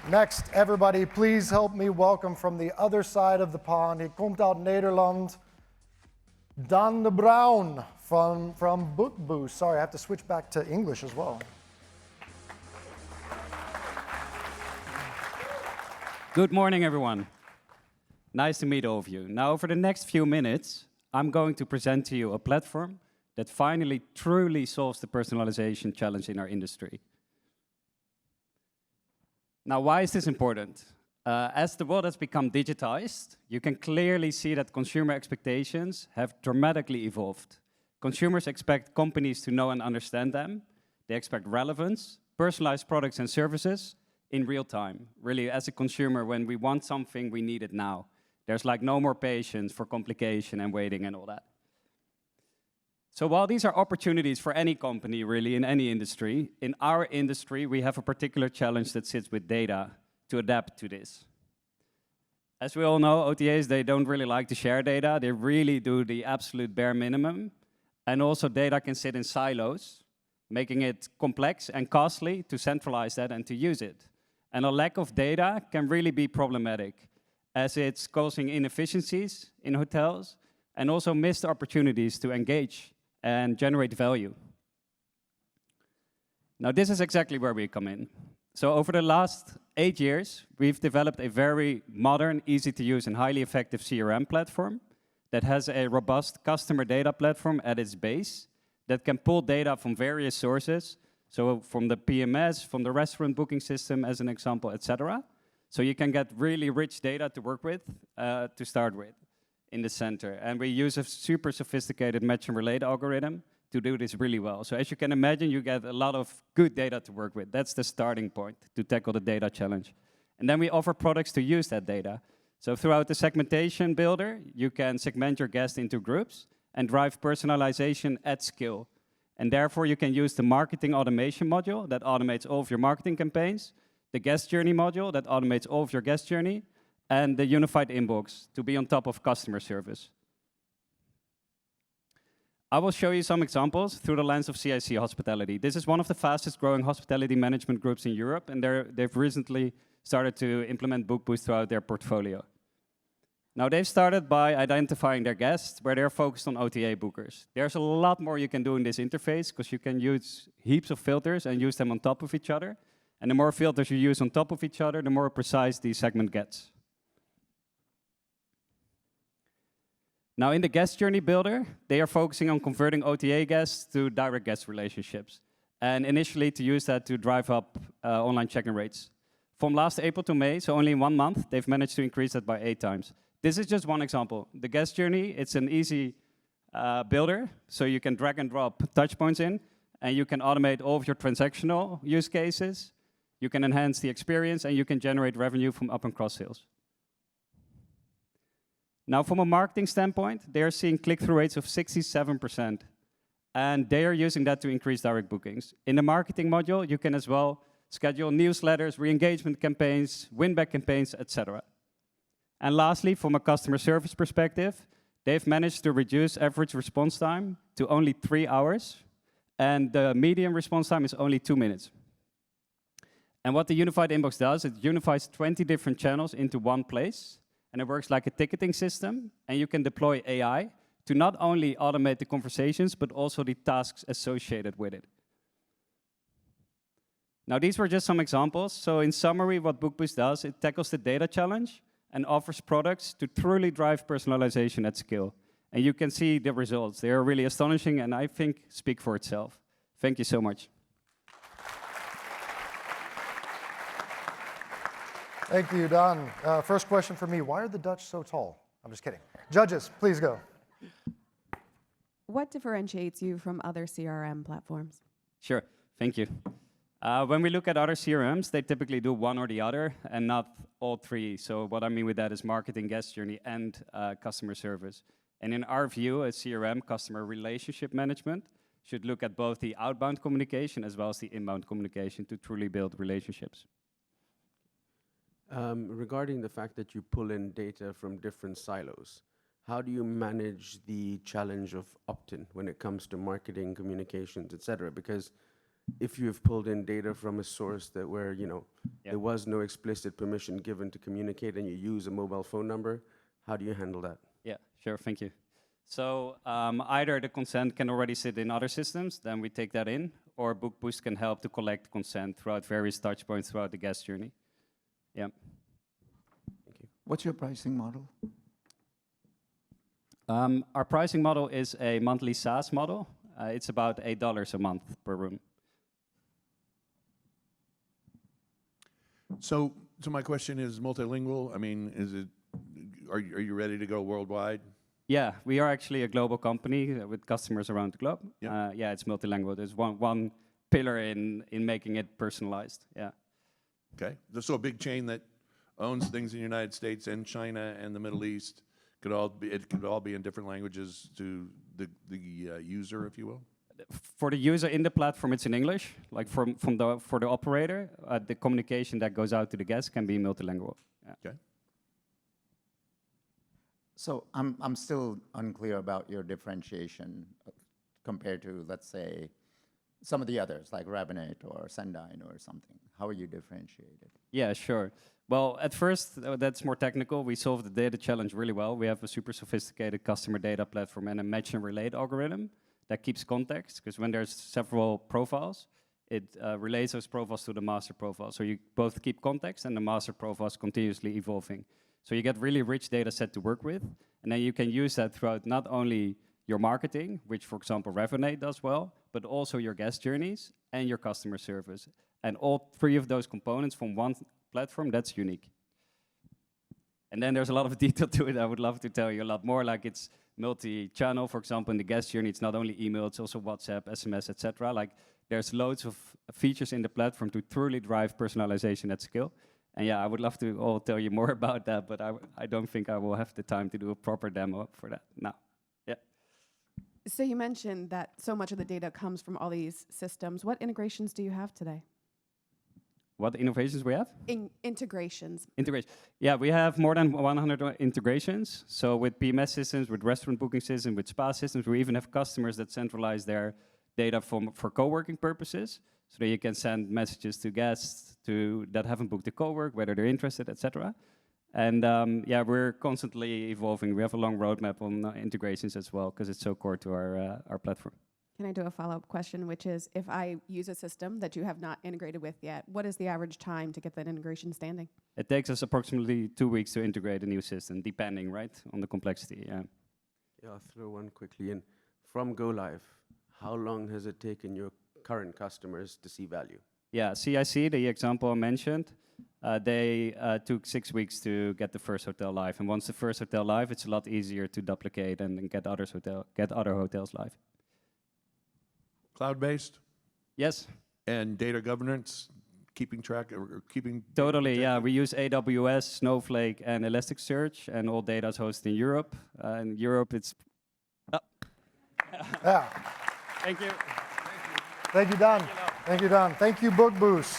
Next, everybody, please help me welcome from the other side of the pond. He komt uit Nederland. DAAN de Bruijn from Bookboost. Sorry, I have to switch back to English as well. Good morning, everyone. Nice to meet all of you. Now, over the next few minutes, I'm going to present to you a platform that finally truly solves the personalization challenge in our industry. Now, why is this important? As the world has become digitized, you can clearly see that consumer expectations have dramatically evolved. Consumers expect companies to know and understand them. They expect relevance, personalized products and services in real time. Really, as a consumer, when we want something, we need it now. There's like no more patience for complication and waiting and all that. So while these are opportunities for any company, really, in any industry, in our industry, we have a particular challenge that sits with data to adapt to this. As we all know, OTAs, they don't really like to share data. They really do the absolute bare minimum. And also data can sit in silos, making it complex and costly to centralize that and to use it. And a lack of data can really be problematic, as it's causing inefficiencies in hotels and also missed opportunities to engage and generate value. Now, this is exactly where we come in. So over the last 8 years, we've developed a very modern, easy-to-use, and highly effective CRM platform that has a robust customer data platform at its base that can pull data from various sources, so from the PMS, from the restaurant booking system, as an example, etc. So you can get really rich data to work with, to start with, in the center. And we use a super sophisticated match and relate algorithm to do this really well. So as you can imagine, you get a lot of good data to work with. That's the starting point to tackle the data challenge. And then we offer products to use that data. So throughout the segmentation builder, you can segment your guests into groups and drive personalization at scale. And therefore, you can use the marketing automation module that automates all of your marketing campaigns, the guest journey module that automates all of your guest journey, and the unified inbox to be on top of customer service. I will show you some examples through the lens of CIC Hospitality. This is one of the fastest growing hospitality management groups in Europe, and they've recently started to implement Bookboost throughout their portfolio. Now, they've started by identifying their guests, where they're focused on OTA bookers. There's a lot more you can do in this interface, because you can use heaps of filters and use them on top of each other. And the more filters you use on top of each other, the more precise the segment gets. Now, in the guest journey builder, they are focusing on converting OTA guests to direct guest relationships, and initially to use that to drive up online check-in rates. From last April to May, so only in 1 month, they've managed to increase that by 8 times. This is just one example. The guest journey, it's an easy builder, so you can drag and drop touch points in, and you can automate all of your transactional use cases. You can enhance the experience, and you can generate revenue from up and cross sales. Now, from a marketing standpoint, they are seeing click-through rates of 67%, and they are using that to increase direct bookings. In the marketing module, you can as well schedule newsletters, re-engagement campaigns, win-back campaigns, etc. And lastly, from a customer service perspective, they've managed to reduce average response time to only 3 hours, and the median response time is only 2 minutes. And what the unified inbox does, it unifies 20 different channels into one place, and it works like a ticketing system, and you can deploy AI to not only automate the conversations, but also the tasks associated with it. Now, these were just some examples. So in summary, what Bookboost does, it tackles the data challenge and offers products to truly drive personalization at scale. And you can see the results. They are really astonishing, and I think speak for itself. Thank you so much. Thank you, Daan. First question for me, why are the Dutch so tall? I'm just kidding. Judges, please go. What differentiates you from other CRM platforms? Sure, thank you. When we look at other CRMs, they typically do one or the other and not all three. So what I mean with that is marketing, guest journey, and customer service. And in our view, a CRM, customer relationship management, should look at both the outbound communication as well as the inbound communication to truly build relationships. Regarding the fact that you pull in data from different silos, how do you manage the challenge of opt-in when it comes to marketing, communications, etc.? Because if you have pulled in data from a source that where, you know, Yeah. there was no explicit permission given to communicate and you use a mobile phone number, how do you handle that? Yeah, sure, thank you. So either the consent can already sit in other systems, then we take that in, or Bookboost can help to collect consent throughout various touch points throughout the guest journey. Yeah. What's your pricing model? Our pricing model is a monthly SaaS model. It's about $8 a month per room. So my question is multilingual. I mean, are you ready to go worldwide? Yeah, we are actually a global company with customers around the globe. Yeah. Yeah, it's multilingual. There's one pillar in making it personalized. Yeah. Okay. So a big chain that owns things in the United States and China and the Middle East could all be in different languages to the user, if you will. For the user in the platform, it's in English. Like for the operator, the communication that goes out to the guest can be multilingual. Yeah. Okay. So I'm still unclear about your differentiation compared to, let's say, some of the others, like Rabbinate or Sendine or something. How are you differentiated? Yeah, sure. Well, at first, that's more technical. We solved the data challenge really well. We have a super sophisticated customer data platform and a match and relate algorithm that keeps context, because when there's several profiles, it relays those profiles to the master profile. So you both keep context and the master profile is continuously evolving. So you get really rich data set to work with, and then you can use that throughout not only your marketing, which for example Rabbinate does well, but also your guest journeys and your customer service. And all three of those components from one platform, that's unique. And then there's a lot of detail to it. I would love to tell you a lot more, like it's multi-channel. For example, in the guest journey, it's not only email, it's also WhatsApp, SMS, etc. Like there's loads of features in the platform to truly drive personalization at scale. And yeah, I would love to all tell you more about that, but I don't think I will have the time to do a proper demo for that now. Yeah. So you mentioned that so much of the data comes from all these systems. What integrations do you have today? What innovations we have? Integrations. Integration. Yeah, we have more than 100 integrations. So with PMS systems, with restaurant booking systems, with spa systems, we even have customers that centralize their data for co-working purposes. So that you can send messages to guests that haven't booked a co-work, whether they're interested, etc. And yeah, we're constantly evolving. We have a long roadmap on integrations as well, because it's so core to our platform. Can I do a follow-up question, which is, if I use a system that you have not integrated with yet, what is the average time to get that integration standing? It takes us approximately 2 weeks to integrate a new system, depending, right, on the complexity. Yeah. Yeah, I'll throw one quickly in. From go live, how long has it taken your current customers to see value? Yeah, CIC, the example I mentioned, they took 6 weeks to get the first hotel live. And once the first hotel live, it's a lot easier to duplicate and get other hotels live. Cloud-based Yes, and data governance, keeping track or keeping. totally. Yeah, we use AWS, Snowflake, and Elasticsearch, and all data is hosted in Europe. In Europe, it's. Yeah. Thank you. Thank you, Don. Thank you, Don. Thank you, Bookboost.